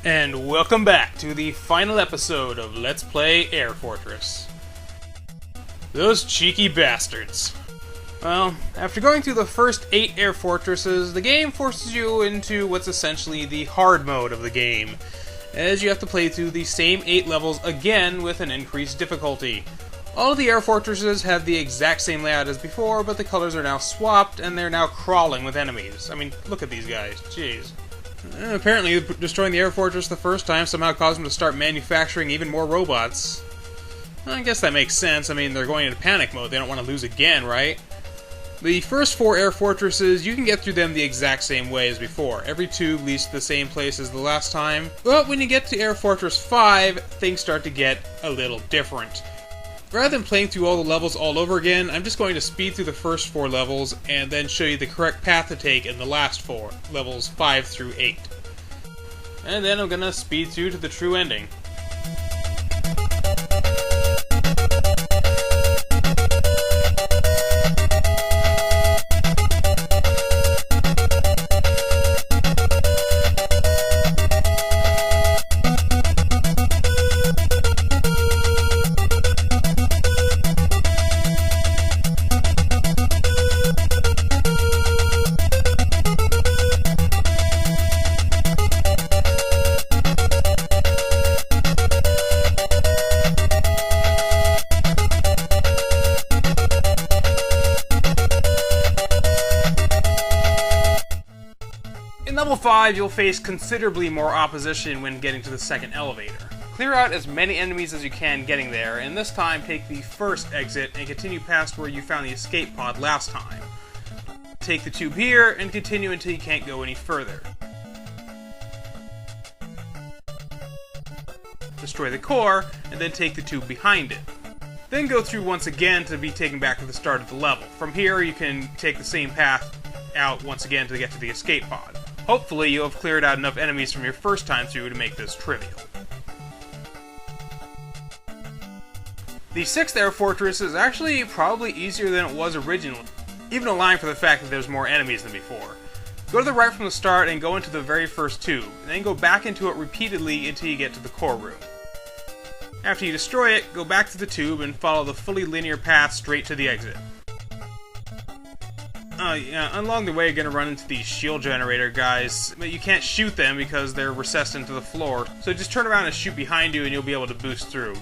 And welcome back to the final episode of Let's Play Air Fortress. Those cheeky bastards. Well, after going through the first 8 air fortresses, the game forces you into what's essentially the hard mode of the game, as you have to play through the same 8 levels again with an increased difficulty. All of the air fortresses have the exact same layout as before, but the colors are now swapped and they're now crawling with enemies. I mean, look at these guys, jeez. Apparently, destroying the air fortress the first time somehow caused them to start manufacturing even more robots. I guess that makes sense. I mean, they're going into panic mode. They don't want to lose again, right? The first 4 air fortresses, you can get through them the exact same way as before. Every tube leads to the same place as the last time. But when you get to Air Fortress 5, things start to get a little different. Rather than playing through all the levels all over again, I'm just going to speed through the first 4 levels and then show you the correct path to take in the last 4, levels 5 through 8. And then I'm going to speed through to the true ending. In level 5, you'll face considerably more opposition when getting to the second elevator. Clear out as many enemies as you can getting there, and this time take the first exit and continue past where you found the escape pod last time. Take the tube here and continue until you can't go any further. Destroy the core, and then take the tube behind it. Then go through once again to be taken back to the start of the level. From here, you can take the same path out once again to get to the escape pod. Hopefully, you'll have cleared out enough enemies from your first time through to make this trivial. The 6th Air Fortress is actually probably easier than it was originally, even allowing for the fact that there's more enemies than before. Go to the right from the start and go into the very first tube, and then go back into it repeatedly until you get to the core room. After you destroy it, go back to the tube and follow the fully linear path straight to the exit. Along the way, you're going to run into these shield generator guys, but you can't shoot them because they're recessed into the floor, so just turn around and shoot behind you and you'll be able to boost through.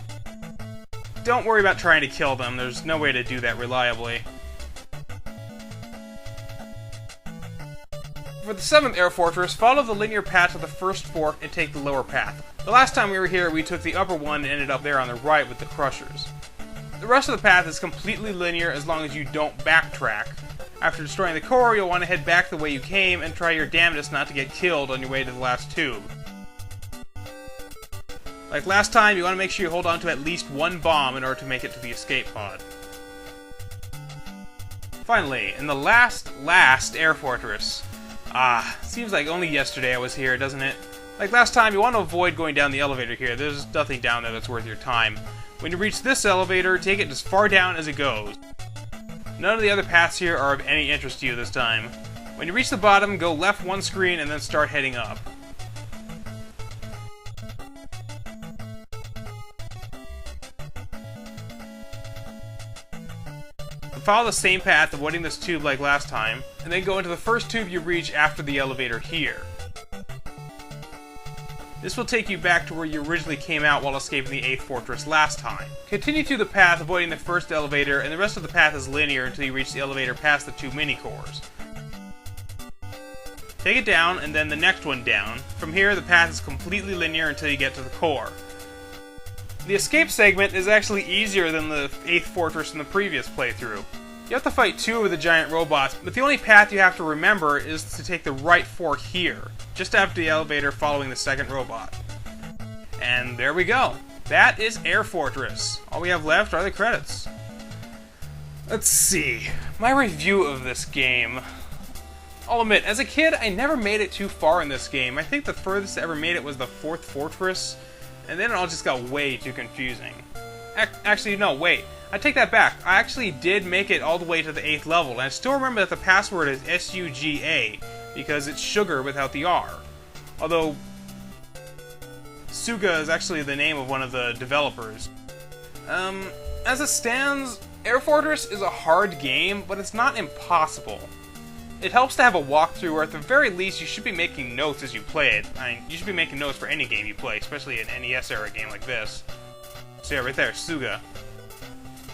Don't worry about trying to kill them, there's no way to do that reliably. For the 7th Air Fortress, follow the linear path to the first fork and take the lower path. The last time we were here, we took the upper one and ended up there on the right with the crushers. The rest of the path is completely linear as long as you don't backtrack. After destroying the core, you'll want to head back the way you came and try your damnedest not to get killed on your way to the last tube. Like last time, you want to make sure you hold on to at least 1 bomb in order to make it to the escape pod. Finally, in the last Air Fortress. Seems like only yesterday I was here, doesn't it? Like last time, you want to avoid going down the elevator here. There's nothing down there that's worth your time. When you reach this elevator, take it as far down as it goes. None of the other paths here are of any interest to you this time. When you reach the bottom, go left 1 screen and then start heading up. Follow the same path, avoiding this tube like last time, and then go into the first tube you reach after the elevator here. This will take you back to where you originally came out while escaping the 8th Fortress last time. Continue through the path, avoiding the first elevator, and the rest of the path is linear until you reach the elevator past the 2 mini-cores. Take it down, and then the next one down. From here, the path is completely linear until you get to the core. The escape segment is actually easier than the 8th Fortress in the previous playthrough. You have to fight 2 of the giant robots, but the only path you have to remember is to take the right fork here, just after the elevator following the second robot. And there we go. That is Air Fortress. All we have left are the credits. Let's see. My review of this game. I'll admit, as a kid, I never made it too far in this game. I think the furthest I ever made it was the 4th Fortress, and then it all just got way too confusing. Actually, no, wait. I take that back. I actually did make it all the way to the 8th level, and I still remember that the password is SUGA, because it's sugar without the R. Although, Suga is actually the name of one of the developers. As it stands, Air Fortress is a hard game, but it's not impossible. It helps to have a walkthrough, or at the very least, you should be making notes as you play it. I mean, you should be making notes for any game you play, especially an NES-era game like this. So yeah, right there, Suga.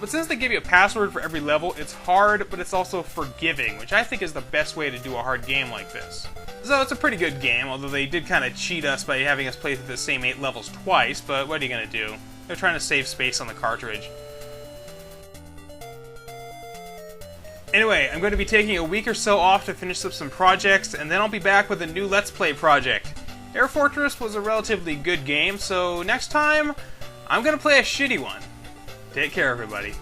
But since they give you a password for every level, it's hard, but it's also forgiving, which I think is the best way to do a hard game like this. So it's a pretty good game, although they did kind of cheat us by having us play through the same 8 levels twice, but what are you going to do? They're trying to save space on the cartridge. Anyway, I'm going to be taking a week or so off to finish up some projects, and then I'll be back with a new Let's Play project. Air Fortress was a relatively good game, so next time, I'm going to play a shitty one. Take care, everybody.